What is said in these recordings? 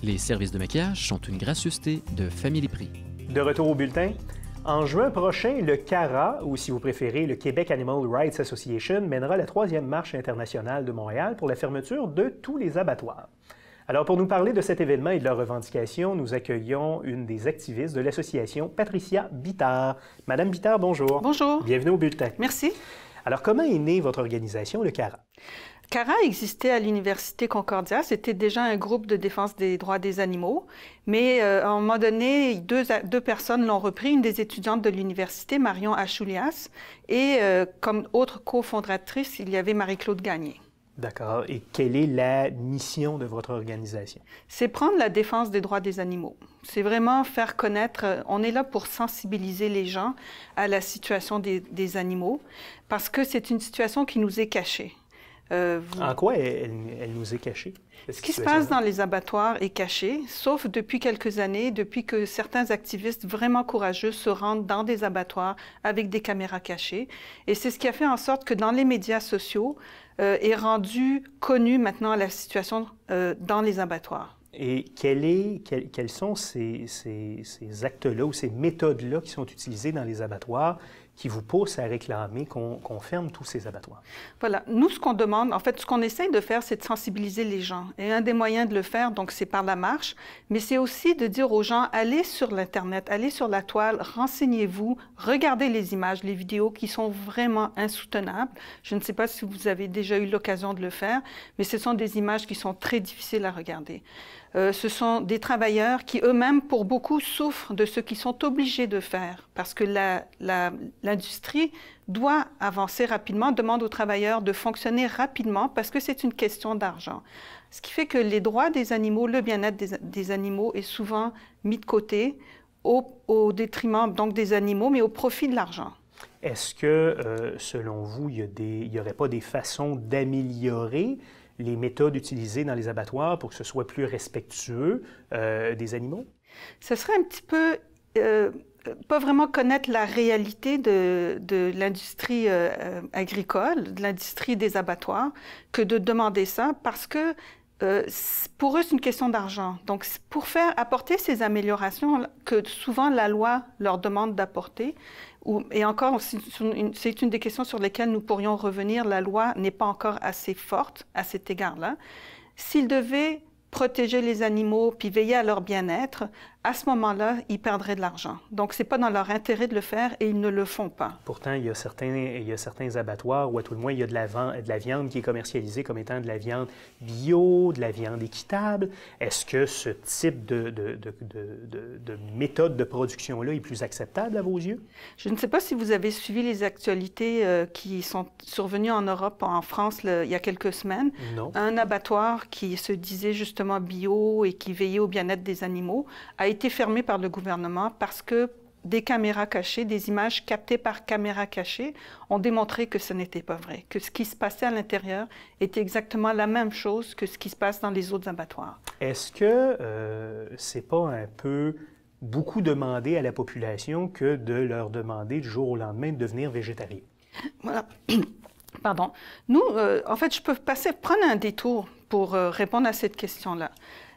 Les services de maquillage sont une gracieuseté de Family Prix. De retour au bulletin. En juin prochain, le CARA, ou si vous préférez, le Québec Animal Rights Association, mènera la 3e marche internationale de Montréal pour la fermeture de tous les abattoirs. Alors, pour nous parler de cet événement et de leurs revendications, nous accueillons une des activistes de l'association, Patricia Bittard. Madame Bittard, bonjour. Bonjour. Bienvenue au bulletin. Merci. Alors, comment est née votre organisation, le CARA? CARA existait à l'Université Concordia. C'était déjà un groupe de défense des droits des animaux. Mais à un moment donné, deux personnes l'ont repris. Une des étudiantes de l'université, Marion Achoulias, et comme autre cofondatrice, il y avait Marie-Claude Gagné. D'accord. Et quelle est la mission de votre organisation? C'est prendre la défense des droits des animaux. C'est vraiment faire connaître, on est là pour sensibiliser les gens à la situation des animaux, parce que c'est une situation qui nous est cachée. En quoi elle nous est cachée? Ce qui se passe dans les abattoirs est caché, sauf depuis quelques années, depuis que certains activistes vraiment courageux se rendent dans des abattoirs avec des caméras cachées. Et c'est ce qui a fait en sorte que dans les médias sociaux est rendue connue maintenant la situation dans les abattoirs. Et quels sont ces actes-là ou ces méthodes-là qui sont utilisées dans les abattoirs qui vous poussent à réclamer qu'on ferme tous ces abattoirs? Voilà. Nous, ce qu'on demande, en fait, ce qu'on essaye de faire, c'est de sensibiliser les gens. Et un des moyens de le faire, donc, c'est par la marche, mais c'est aussi de dire aux gens, allez sur l'Internet, allez sur la toile, renseignez-vous, regardez les images, les vidéos qui sont vraiment insoutenables. Je ne sais pas si vous avez déjà eu l'occasion de le faire, mais ce sont des images qui sont très difficiles à regarder. Ce sont des travailleurs qui eux-mêmes, pour beaucoup, souffrent de ce qu'ils sont obligés de faire parce que l'industrie doit avancer rapidement, demande aux travailleurs de fonctionner rapidement parce que c'est une question d'argent. Ce qui fait que les droits des animaux, le bien-être des animaux est souvent mis de côté au détriment donc des animaux, mais au profit de l'argent. Est-ce que, selon vous, il n'y aurait pas des façons d'améliorer les méthodes utilisées dans les abattoirs pour que ce soit plus respectueux des animaux? Ce serait un petit peu, pas vraiment connaître la réalité de l'industrie agricole, de l'industrie des abattoirs, que de demander ça parce que pour eux, c'est une question d'argent. Donc, pour apporter ces améliorations que souvent la loi leur demande d'apporter, et encore, c'est une des questions sur lesquelles nous pourrions revenir, la loi n'est pas encore assez forte à cet égard-là. S'ils devaient protéger les animaux puis veiller à leur bien-être, à ce moment-là, ils perdraient de l'argent. Donc, ce n'est pas dans leur intérêt de le faire et ils ne le font pas. Pourtant, il y a certains abattoirs où, à tout le moins, il y a de la viande qui est commercialisée comme étant de la viande bio, de la viande équitable. Est-ce que ce type de méthode de production-là est plus acceptable à vos yeux? Je ne sais pas si vous avez suivi les actualités qui sont survenues en Europe, en France, il y a quelques semaines. Non. Un abattoir qui se disait justement bio et qui veillait au bien-être des animaux a été fermé par le gouvernement parce que des caméras cachées, des images captées par caméra cachée ont démontré que ce n'était pas vrai, que ce qui se passait à l'intérieur était exactement la même chose que ce qui se passe dans les autres abattoirs. Est-ce que c'est pas un peu beaucoup demander à la population que de leur demander du jour au lendemain de devenir végétarien? Voilà. Pardon. Nous, en fait, je peux prendre un détour pour répondre à cette question-là.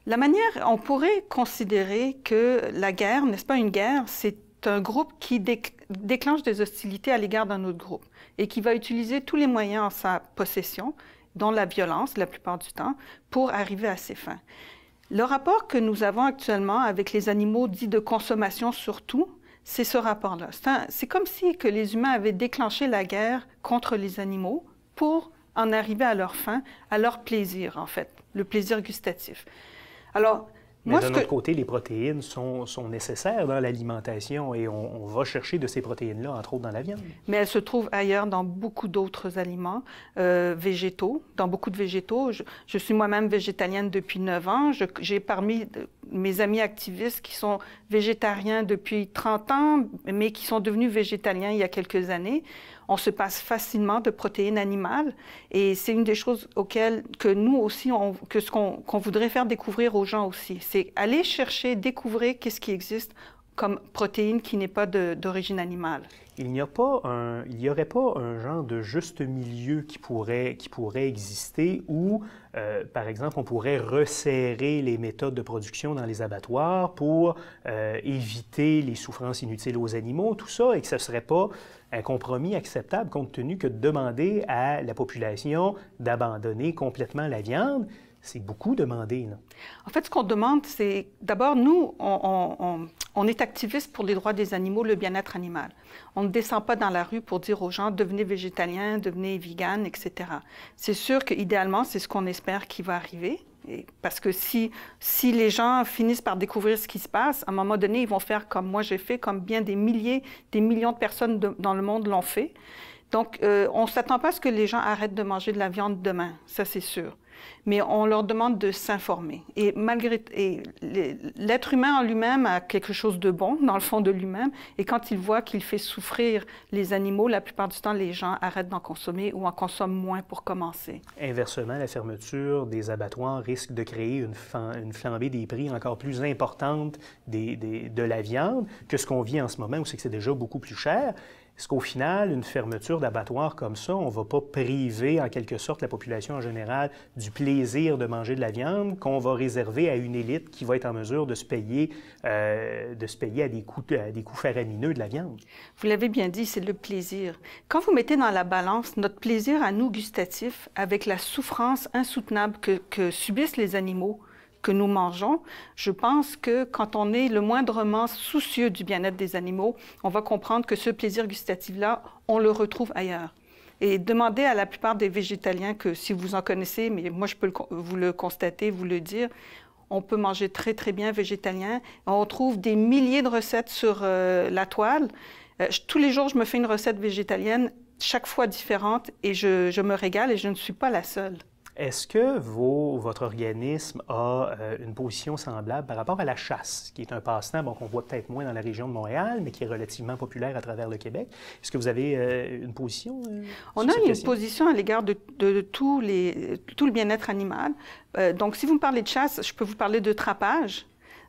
La manière, on pourrait considérer que la guerre, n'est-ce pas une guerre, c'est un groupe qui déclenche des hostilités à l'égard d'un autre groupe et qui va utiliser tous les moyens en sa possession, dont la violence la plupart du temps, pour arriver à ses fins. Le rapport que nous avons actuellement avec les animaux dits de consommation surtout, c'est ce rapport-là. C'est comme si que les humains avaient déclenché la guerre contre les animaux pour en arriver à leur fin, à leur plaisir en fait, le plaisir gustatif. Alors, mais d'un autre côté, les protéines sont nécessaires dans l'alimentation et on va chercher de ces protéines-là, entre autres dans la viande. Mais elles se trouvent ailleurs dans beaucoup d'autres aliments végétaux, dans beaucoup de végétaux. Je suis moi-même végétalienne depuis 9 ans. J'ai parmi mes amis activistes qui sont végétariens depuis 30 ans, mais qui sont devenus végétaliens il y a quelques années. On se passe facilement de protéines animales et c'est une des choses auxquelles que nous aussi, qu'on voudrait faire découvrir aux gens aussi. C'est aller chercher, découvrir qu'est-ce qui existe comme protéine qui n'est pas d'origine animale. Il n'y aurait pas un genre de juste milieu qui pourrait exister où, par exemple, on pourrait resserrer les méthodes de production dans les abattoirs pour éviter les souffrances inutiles aux animaux, tout ça, et que ce ne serait pas un compromis acceptable compte tenu que de demander à la population d'abandonner complètement la viande, c'est beaucoup demandé, là. En fait, ce qu'on demande, c'est d'abord, nous, on est activistes pour les droits des animaux, le bien-être animal. On ne descend pas dans la rue pour dire aux gens, devenez végétaliens, devenez vegan, etc. C'est sûr qu'idéalement, c'est ce qu'on espère qui va arriver. Parce que si les gens finissent par découvrir ce qui se passe, à un moment donné, ils vont faire comme moi j'ai fait, comme bien des milliers, des millions de personnes dans le monde l'ont fait. Donc, on ne s'attend pas à ce que les gens arrêtent de manger de la viande demain, ça c'est sûr. Mais on leur demande de s'informer. Et l'être humain en lui-même a quelque chose de bon, dans le fond de lui-même. Et quand il voit qu'il fait souffrir les animaux, la plupart du temps, les gens arrêtent d'en consommer ou en consomment moins pour commencer. Inversement, la fermeture des abattoirs risque de créer une flambée des prix encore plus importante de la viande que ce qu'on vit en ce moment, où c'est que c'est déjà beaucoup plus cher. Est-ce qu'au final, une fermeture d'abattoir comme ça, on ne va pas priver en quelque sorte la population en général du plaisir de manger de la viande qu'on va réserver à une élite qui va être en mesure de se payer à des coûts faramineux de la viande? Vous l'avez bien dit, c'est le plaisir. Quand vous mettez dans la balance notre plaisir à nous gustatif avec la souffrance insoutenable que subissent les animaux, que nous mangeons, je pense que quand on est le moindrement soucieux du bien-être des animaux, on va comprendre que ce plaisir gustatif-là, on le retrouve ailleurs. Et demandez à la plupart des végétaliens que, si vous en connaissez, mais moi je peux vous le constater, vous le dire, on peut manger très très bien végétalien. On trouve des milliers de recettes sur la toile. Tous les jours, je me fais une recette végétalienne, chaque fois différente, et je me régale et je ne suis pas la seule. Est-ce que votre organisme a une position semblable par rapport à la chasse, qui est un passe-temps qu'on voit peut-être moins dans la région de Montréal, mais qui est relativement populaire à travers le Québec? Est-ce que vous avez une position On a une position à l'égard de tout le bien-être animal. Donc, si vous me parlez de chasse, je peux vous parler de trapage.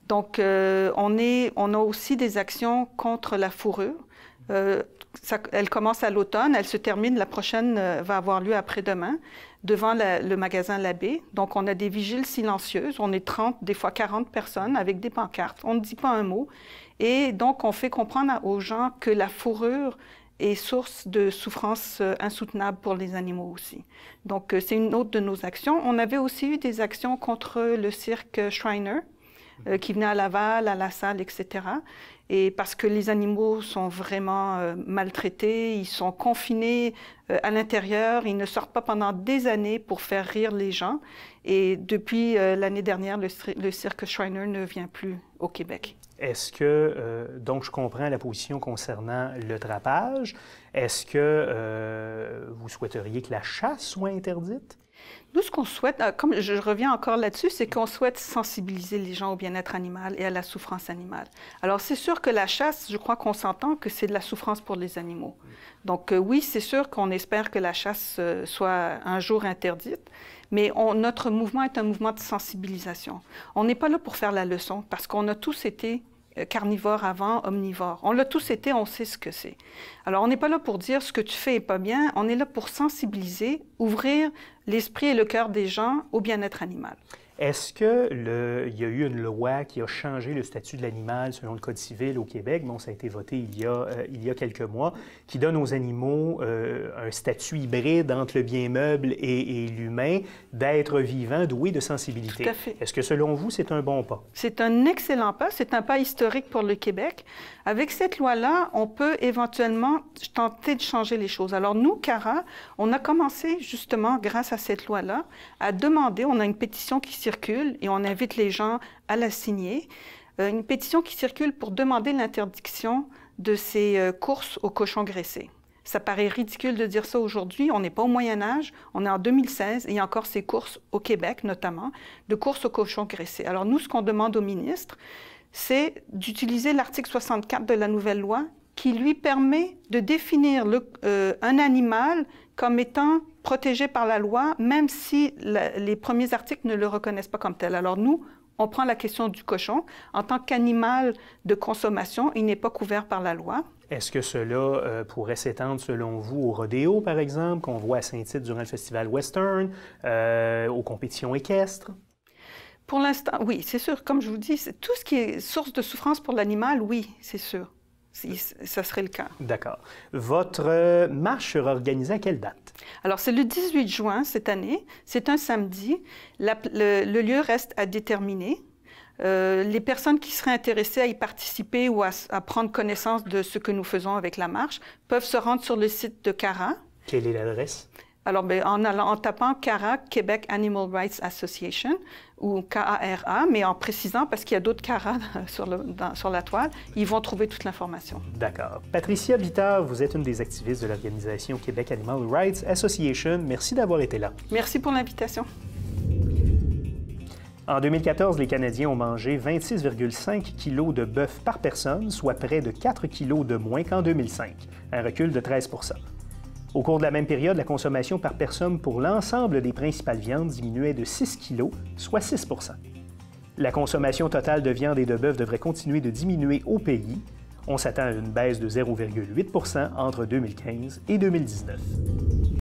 Donc, on a aussi des actions contre la fourrure. Elle commence à l'automne, elle se termine, la prochaine va avoir lieu après-demain, devant le magasin Labbé. Donc, on a des vigiles silencieuses, on est 30, des fois 40 personnes avec des pancartes. On ne dit pas un mot. Et donc, on fait comprendre aux gens que la fourrure est source de souffrances insoutenables pour les animaux aussi. Donc, c'est une autre de nos actions. On avait aussi eu des actions contre le cirque Shriner, qui venait à Laval, à La Salle, etc. Et parce que les animaux sont vraiment maltraités, ils sont confinés à l'intérieur, ils ne sortent pas pendant des années pour faire rire les gens. Et depuis l'année dernière, le cirque Shriner ne vient plus au Québec. Est-ce que, donc je comprends la position concernant le trapage, est-ce que vous souhaiteriez que la chasse soit interdite? Nous, ce qu'on souhaite, comme je reviens encore là-dessus, c'est qu'on souhaite sensibiliser les gens au bien-être animal et à la souffrance animale. Alors, c'est sûr que la chasse, je crois qu'on s'entend que c'est de la souffrance pour les animaux. Donc, oui, c'est sûr qu'on espère que la chasse soit un jour interdite, mais notre mouvement est un mouvement de sensibilisation. On n'est pas là pour faire la leçon, parce qu'on a tous été carnivore avant, omnivore. On l'a tous été, on sait ce que c'est. Alors, on n'est pas là pour dire ce que tu fais est pas bien, on est là pour sensibiliser, ouvrir l'esprit et le cœur des gens au bien-être animal. Est-ce qu'il y a eu une loi qui a changé le statut de l'animal selon le Code civil au Québec? Bon, ça a été voté il y a quelques mois, qui donne aux animaux un statut hybride entre le bien meuble et l'humain, d'être vivant, doué de sensibilité. Tout à fait. Est-ce que selon vous, c'est un bon pas? C'est un excellent pas, c'est un pas historique pour le Québec. Avec cette loi-là, on peut éventuellement tenter de changer les choses. Alors nous, CARA, on a commencé justement, grâce à cette loi-là, à demander, on a une pétition qui circule et on invite les gens à la signer, une pétition qui circule pour demander l'interdiction de ces courses aux cochons graissés. Ça paraît ridicule de dire ça aujourd'hui, on n'est pas au Moyen Âge, on est en 2016 et il y a encore ces courses au Québec notamment, de courses aux cochons graissés. Alors nous, ce qu'on demande au ministre, c'est d'utiliser l'article 64 de la nouvelle loi qui lui permet de définir un animal comme étant protégé par la loi, même si les premiers articles ne le reconnaissent pas comme tel. Alors nous, on prend la question du cochon. En tant qu'animal de consommation, il n'est pas couvert par la loi. Est-ce que cela pourrait s'étendre, selon vous, au rodéo, par exemple, qu'on voit à Saint-Tite durant le festival western, aux compétitions équestres? Pour l'instant, oui, c'est sûr. Comme je vous dis, tout ce qui est source de souffrance pour l'animal, oui, c'est sûr. Ça serait le cas. D'accord. Votre marche sera organisée à quelle date? Alors, c'est le 18 juin cette année. C'est un samedi. Le lieu reste à déterminer. Les personnes qui seraient intéressées à y participer ou à prendre connaissance de ce que nous faisons avec la marche peuvent se rendre sur le site de CARA. Quelle est l'adresse? Alors, en tapant CARA, Québec Animal Rights Association, ou KARA, mais en précisant, parce qu'il y a d'autres CARA sur la toile, ils vont trouver toute l'information. D'accord. Patricia Bittard, vous êtes une des activistes de l'organisation Québec Animal Rights Association. Merci d'avoir été là. Merci pour l'invitation. En 2014, les Canadiens ont mangé 26,5 kilos de bœuf par personne, soit près de 4 kilos de moins qu'en 2005, un recul de 13 %. Au cours de la même période, la consommation par personne pour l'ensemble des principales viandes diminuait de 6 kg, soit 6 %. La consommation totale de viande et de bœuf devrait continuer de diminuer au pays. On s'attend à une baisse de 0,8 % entre 2015 et 2019.